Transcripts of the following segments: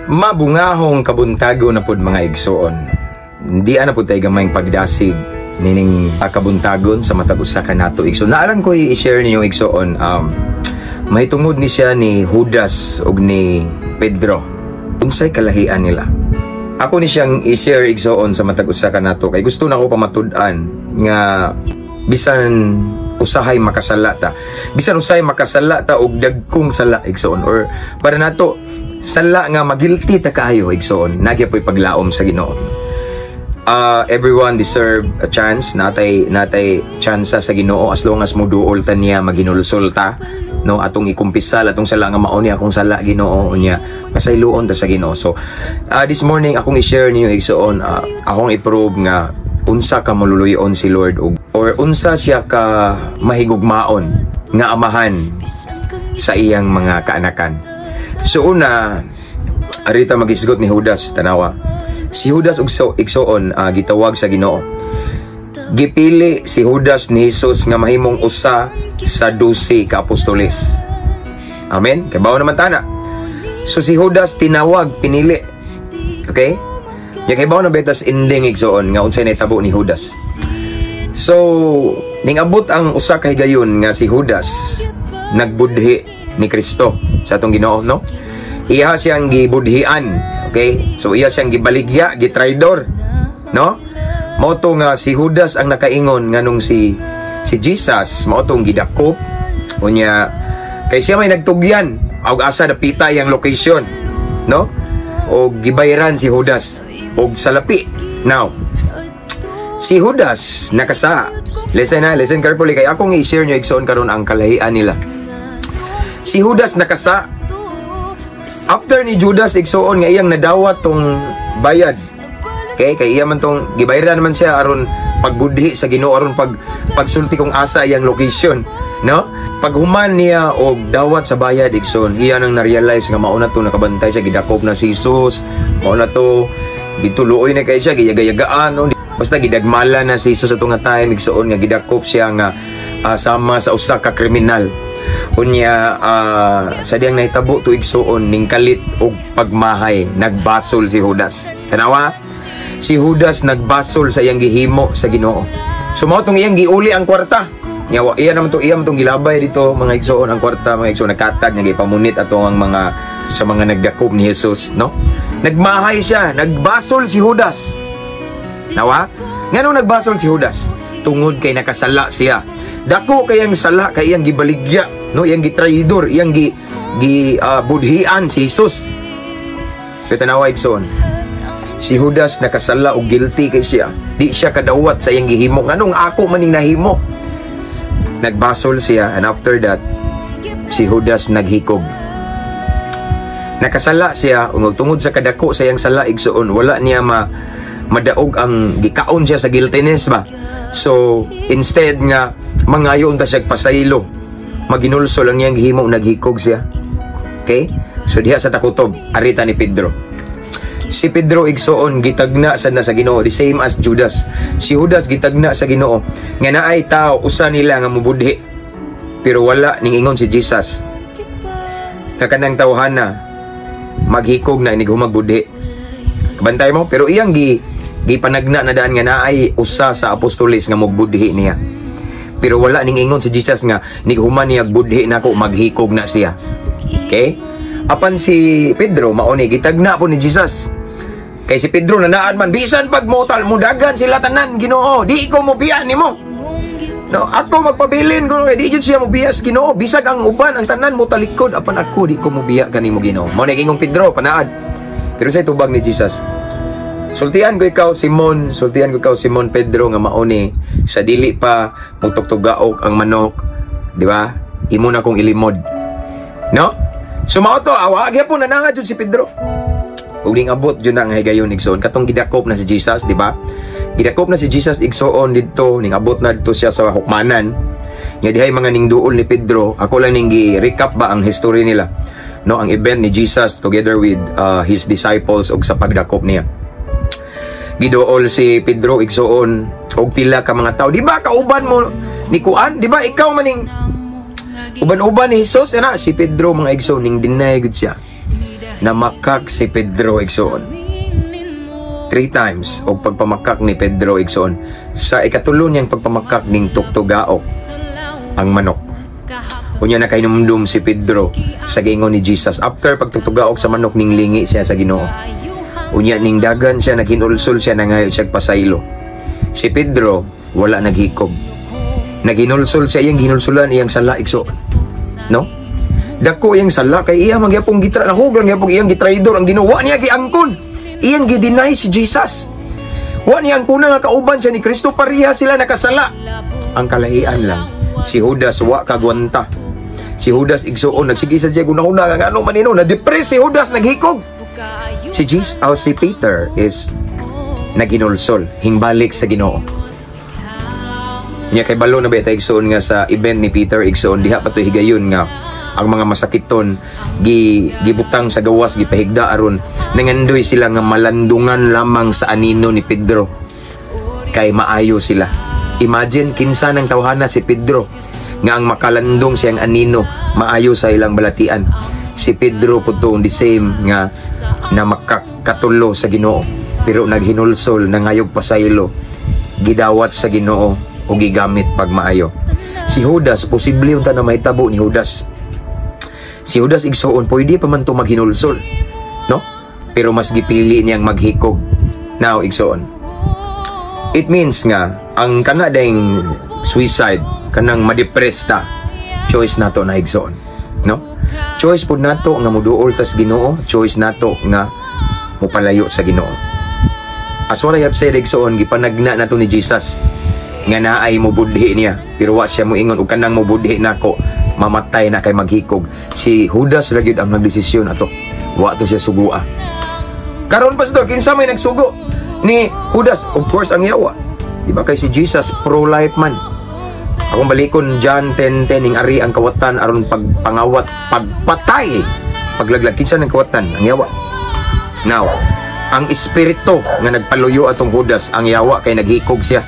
Mabungahong kabuntago na pod mga igsoon. Hindi na pod tay gamayng pagdasig nining kabuntagon sa matag usa ka nato igsoon. Naaran ko i-share ninyo igsoon, mahitungod ni siya ni Judas ug ni Pedro. Unsay kalahian nila? Ako ni siyang i-share igsoon sa matag usa ka nato kay gusto na ko pamatud-an nga bisan usahay makasala ta. Bisan usahay makasala ta og dagkong sala igsoon, or para nato sala nga magilty ta kaayo igsoon, nagya po'y paglaom sa Ginoo. Everyone deserve a chance, natay chance sa Ginoo as long as muduol ta niya maginulsol ta, no, atong ikumpisal atong sala nga mao ni akong sala Ginoo niya pasayloon ta sa Ginoo. So this morning akong i-share niyo igsoon, akong i-prove nga unsa ka maluluyon si Lord or unsa siya ka mahigugmaon nga amahan sa iyang mga kaanakan. So una, arita magisgot ni Judas, tanawa. Si Judas igsoon gitawag sa Ginoo. Gipili si Judas ni Jesus nga mahimong usa sa 12 ka apostoles. Amen. Kay bawo naman tana. So si Judas tinawag, pinili. Okay? Ya kay bawo na betas inling igsoon nga unsay nahitabo ni Judas. So ning abot ang usa ka higayon nga si Judas nagbudhi ni Kristo sa atong Ginoo, no? Iya siyang gibudhian, okay? So iya siyang gibaligya, gitraidor, no? Mao to nga si Judas ang nakaingon nganong si Jesus mao tong gidakop unya kay siya may nagtugyan og asa napita yang location, no? Og gibayaran si Judas og salapi. Now, si Judas nakasa. Listen carefully kay akong i-share nyo igsoon karon ang kalahian nila. Si Judas nakasa. After ni Judas igsoon nga iyang nadawat tong bayad. Okay, kay iya man tong gibayaran naman siya aron pagbudhi sa Ginoo, aron pagsulti kung asa iyang location, no? Paghuman niya og dawat sa bayad igsoon, iya nang na-realize nga mao na to nakabantay siya, gidakop na si Jesus, mao na to gituluoy na kay siya, giyaga-yagaan, no? Basta gidagmala na si Jesus atong nga time igsoon nga gidakop siya nga sama sa usa ka kriminal. Unya sa diyang nahitabo to igsoon ning kalit og pagmahay nagbasol si Judas. Tanawa, si Judas nagbasol sa iyang gihimo sa Ginoo. So mao tong iyang giuli ang kwarta. Nya iya naman tong gilabay dito mga igsoon ang kwarta, mga igsoon nagkatag nga gipamunit ato ang mga sa mga nagdakop ni Jesus, no? Nagmahay siya, nagbasol si Judas. Nawa? Nganong nagbasol si Judas? Tungod kay nakasala siya. Dako kay ang sala kay iyang gibaligya, no, iyang gitraidor, iyang budhian si Jesus. Pero tanawa igsoon, si Judas nakasala og guilty kay siya. Di siya kadawat sa iyang gihimo. Nganong ako maning nahimo? Nagbasol siya, and after that si Judas naghikog. Nakasala siya ug tungod sa kadako sa iyang sala igsoon, wala niya madaog ang gikaon siya sa guiltiness ba. So instead nga mangayon ta siya pasaylo, maginulsol ang iyang gihimo, naghikog siya. Okay? So diha sa takutob arita ni Pedro. Si Pedro igsoon gitagna sad na sa Ginoo, the same as Judas. Si Judas gitagna sa Ginoo nga naay tao usa nila nga mubudhi, pero wala ning ingon si Jesus. Kakanang tawhana maghikog na inig humagbudhi. Kabantay mo, pero iyang gipanagna na daan nga naay usa sa apostoles nga magbudhi niya. Pero wala ning ingon si Jesus nga nighuman niya budhi nako, maghikog na siya. Okay? Apan si Pedro mao ni gitagna po ni Jesus. Kay si Pedro nanaan man, bisan pag motal mudagan sila tanan Ginoo, di ko mo biyan nimo. No, ako magpabilin ko, di jud siya mo biyas Ginoo, bisag ang uban ang tanan mo talikod, apan ako di ko mo biya kanimo Ginoo. Mao ni ingong Pedro panaad. Pero say tubag ni Jesus, sultian ko ikaw Simon Pedro nga mao ni sa dili pa mutugtugaok ang manok, di ba? Imo na kong ilimod. No? So mao to, awag po nananga jud si Pedro. Ug ning abot jud na nga higayon igsoon katong gidakop na si Jesus, di ba? Gidakop na si Jesus igsoon didto, ning abot na dito siya sa hukmanan. Nya dihay mga ning duol ni Pedro, ako lang ning gi-recap ba ang history nila. No, ang event ni Jesus together with his disciples og sa pagdakop niya. Giduol si Pedro igsoon og pila ka mga tao. Di ba kauban mo ni Kuan? Di ba ikaw maning uban-uban ni Jesus? Ana si Pedro mga igsoon ning deny gud siya. namakak si Pedro igsoon. 3 times og pagpamakak ni Pedro igsoon. Sa ikatulo niyang pagpamakak ning tuktugaok ang manok. Unya na kainumdum si Pedro sa giingon ni Jesus. After pagtugtugaok sa manok, ning lingi siya sa Ginoo. Unya ning dagan siya, naghinulsol siya, nangayo siya pasaylo. Si Pedro wala naghikob. Naghinulsol siya, iyang ginulsulan iyang sala igso. No? Dako iyang sala kay iya magyapong gitra nahugan gyapong iyang gitraidor ang Ginoo. Wa niya giangkon. Iyang gideny si Jesus. Wa niya angkon nga kauban siya ni Kristo, pareha sila nakasala. Ang kalahian lang, si Judas wa kagwanta. Si Judas igsuon, nagsige sa Diego, una nga ano manino, na-depress si Judas, naghikog. Si Peter is naginulsol, hingbalik sa Ginoo. Nya kay balo na ba ita igsuon nga sa event ni Peter igsuon, diha pa to higayon nga ang mga masakiton gibutang sa gawas, gipahigda aron nangandoy sila nga malandungan lamang sa anino ni Pedro. Kay maayo sila. Imagine kinsa nang tawhana si Pedro nga ang makalandong siyang anino, maayo sa ilang balatian. Si Pedro putong the same nga na makakatulo sa Ginoo, pero naghinulsol, nangayog pasaylo, gidawat sa Ginoo o gigamit pag maayo. Si Judas, posible unta na mahitabo ni Judas. Si Judas igsuon, pwede pa man to maghinulsol, no? Pero mas gipili niyang maghikog. Now igsuon, it means nga ang kana dayng suicide, kanang ma-depress ta, choice nato na igsoon, no? Choice pud nato nga moduol tas Ginoo, choice nato nga mopalayo sa Ginoo. As what I have said igsoon, gipanagna nato ni Jesus nga naay mo budhi niya, pero wa siya moingon og kanang mo budhi nako, mamatay na kay maghikog. Si Judas ra gyud ang nagdesisyon ato, wa to siya sugua. Karon pastor, kinsa may nagsugo ni Judas? Of course ang yawa, di ba? Kay si Jesus pro-life man. Akong balikon John 10:10, ing ari ang kawatan aron pagpangawat, pagpatay, paglaglag kinsa ng kawatan, ang yawa. Now, ang espiritu nga nagpaluyo atong Judas, ang yawa kay naghikog siya.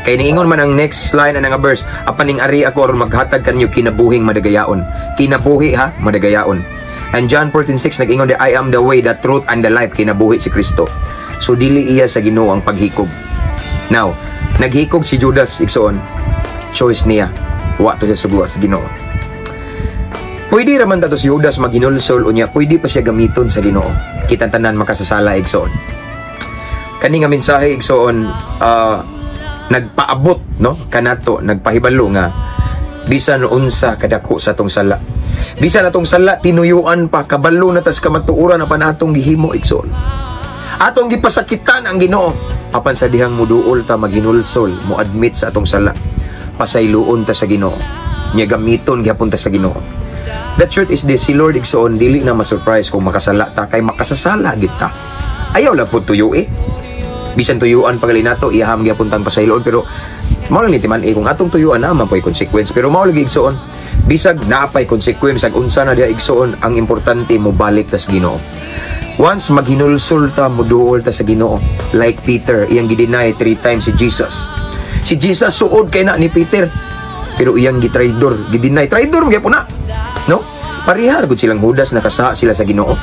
Kay niingon man ang next line nga verse, apan ning ari ako aron maghatag kanyo kinabuhing madagayaon. Kinabuhi ha, madagayaon. And John 14:6 nag-ingon, I am the way, the truth, and the life. Kinabuhi si Kristo. So dili iya sa Ginoo ang paghikog. Now, naghikog si Judas igsoon, choice niya, wa to siya sugwa sa Ginoo. Pwede raman tato si Judas maghinulsol unya, pwede pa siya gamiton sa Ginoo. Kita tanan makasasala igsoon. Kani nga mensahe igsoon, nagpaabot, no, kanato, nagpahibalo nga bisan unsa kadako sa atong sala, bisan atong sala tinuyuan pa, kabalo na tas kamatuoran na pa natong gihimo igsoon, atong gipasakitan ang Ginoo, apan sa dihang muduol ta maghinulsol, mo admit sa atong sala, pasayloon ta sa Ginoo, nya gamiton gyapon ta sa Ginoo. The truth is this, si Lord igsoon dili na ma-surprise kung makasala ta, kay makasasala gid ta. Ayaw lang pud tuyo bisan tuyuan pagali nato, iyaham gyapon tang pasayloon, pero mao lang nitiman kung atong tuyuan na man po'y consequence, pero mao lagi igsoon bisag naapay consequence ag unsa na dia igsoon, ang importante mo balik ta sa Ginoo. Once maghinulsol ta, muduol ta sa Ginoo, like Peter, iyang gideny 3 times si Jesus. Si Jesus suod kay na ni Peter, pero iyang gitraidor, gideny, traidor gyapon na, no? Parihar gud silang Judas, nakasa sila sa Ginoo.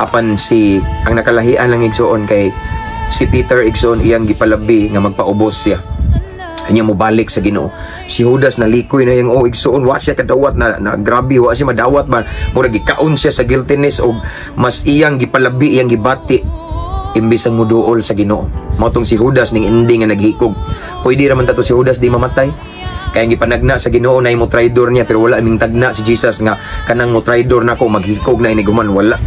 Apan ang nakalahian lang igsoon kay si Peter igsoon, iyang gipalabi nga magpaubos siya, kanya mo balik sa Ginoo. Si Judas nalikoy na yung igsoon, wa siya kadawat na grabe, wa siya madawat man, mura gikaon siya sa guiltiness og mas iyang gipalabi, iyang gibati imbis ang muduol sa Ginoo. Mao tong si Judas ning ending nga naghikog. Pwede raman tato si Judas di mamatay, kaya gipanagna sa Ginoo na mo traidor niya, pero wala ming tagna si Jesus nga kanang mo traidor nako, maghikog na iniguman, wala.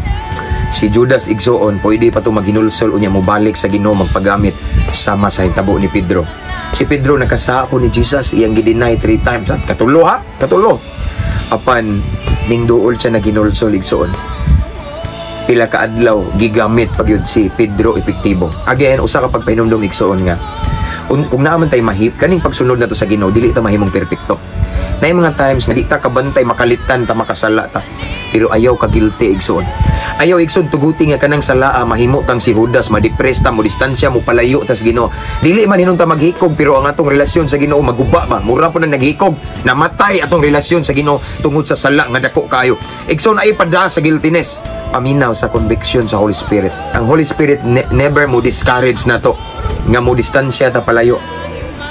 Si Judas igsoon, pwede pa to maghinulsol unya mo balik sa Ginoo, magpagamit sama sa hitabo ni Pedro. Si Pedro nakasao ni Jesus, iyang gideny 3 times, ha? Katulo ha? Katulo. Apan ning duol siya naghinulsol igsoon, pila ka adlaw gigamit pagyud si Pedro epektibo. Again, usa ka pagpahinumdom igsoon nga kung naaman tay mahip kaning pagsunod nato sa Ginoo, dili ta mahimong perpekto. Nay mga times nga di ta kabantay, makalitan ta, makasala ta, pero ayaw ka guilty igsoon. Ayaw igsoon tuguti nga kanang salaa mahimo tang si Judas, ma-depress ta, mo distansya, mo palayo ta sa Ginoo. Dili man hinung ta maghikog, pero ang atong relasyon sa Ginoo maguba ba? Mura po na naghikog, namatay atong relasyon sa Ginoo tungod sa sala nga dako kayo. Igsoon ay pada sa guiltiness. paminaw sa conviction sa Holy Spirit. Ang Holy Spirit never mo discourage na to nga mo distansya ta palayo,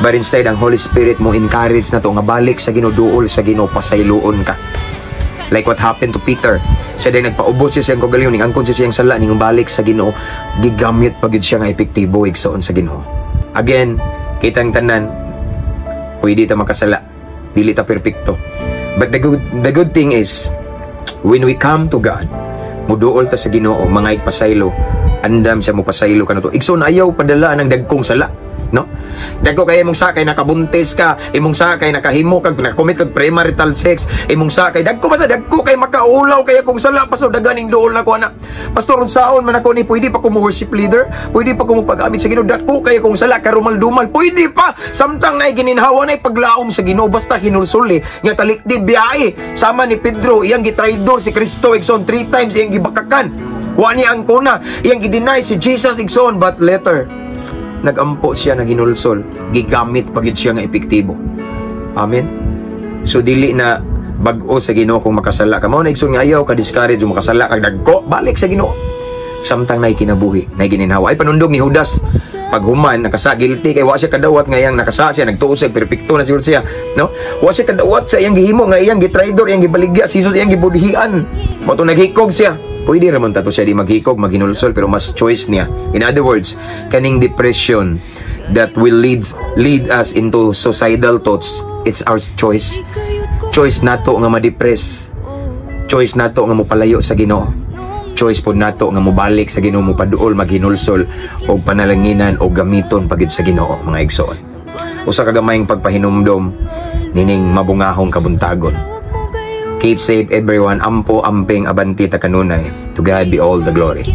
but instead ang Holy Spirit mo encourage na to nga balik sa Ginoo, duol sa Ginoo, pasayloon ka. Like what happened to Peter. Siya din nagpaubos siya siyang kagalingon, ning angkon siya siyang sala, ning balik sa Ginoo, gigamit pagid siya nga epektibo igsoon sa Ginoo. Again, kitang tanan, pwede ta makasala, dili ta perpekto. But the good thing is, when we come to God, muduol ta sa Ginoo, mga ipasaylo, andam siya mo pasaylo ka na to. Igsoon ayaw padala ng dagkong sala, no? Dagko kay imong sakay nakabuntis ka, imong sakay nakahimo kag nakomit kag premarital sex, imong sakay dagko kay makaulaw kay akong sala pastor daganing duol na ko ana. Pastor unsaon man ako ni pwede pa ko mo worship leader, pwede pa ko mo pag-amit sa Ginoo, dagko kay akong sala karumal-dumal, pwede pa samtang nay gininhawa nay paglaom sa Ginoo basta hinulsuli nga talikdi biyahe sama ni Pedro iyang gitraidor si Kristo igsoon 3 times iyang gibakakan. Wa ni ang kuna iyang gideny si Jesus igsoon, but later nagampo siya na hinulsol, gigamit pagid siya nga epektibo. Amen. So dili na bag-o sa Ginoo kung makasala ka. Mao na igsoon nga ayaw ka discourage kung makasala kag dagko, balik sa Ginoo. Samtang nay kinabuhi, nay gininhawa. Ay panundog ni Judas paghuman nakasa guilty kay wa siya kadawat nga iyang nakasa siya, nagtuo siya perpekto na siya, no? Wa siya kadawat sa iyang gihimo nga iyang gitraidor, iyang gibaligya si Jesus, iyang gibudihian. Mao to naghikog siya. Pwede raman tato siya di maghikog, maghinulsol, pero mas choice niya. In other words, kaning depression that will lead us into suicidal thoughts, it's our choice. Choice nato nga ma-depress. Choice nato nga mopalayo sa Ginoo. Choice po nato nga mobalik sa Ginoo, mopaduol, maghinulsol, o panalanginan, o gamiton pagid sa Ginoo, mga igsoon. Usa ka gamayng pagpahinumdom, nining mabungahong kabuntagon. Keep safe everyone. Ampo, amping, abanti ta kanunay. To God be all the glory.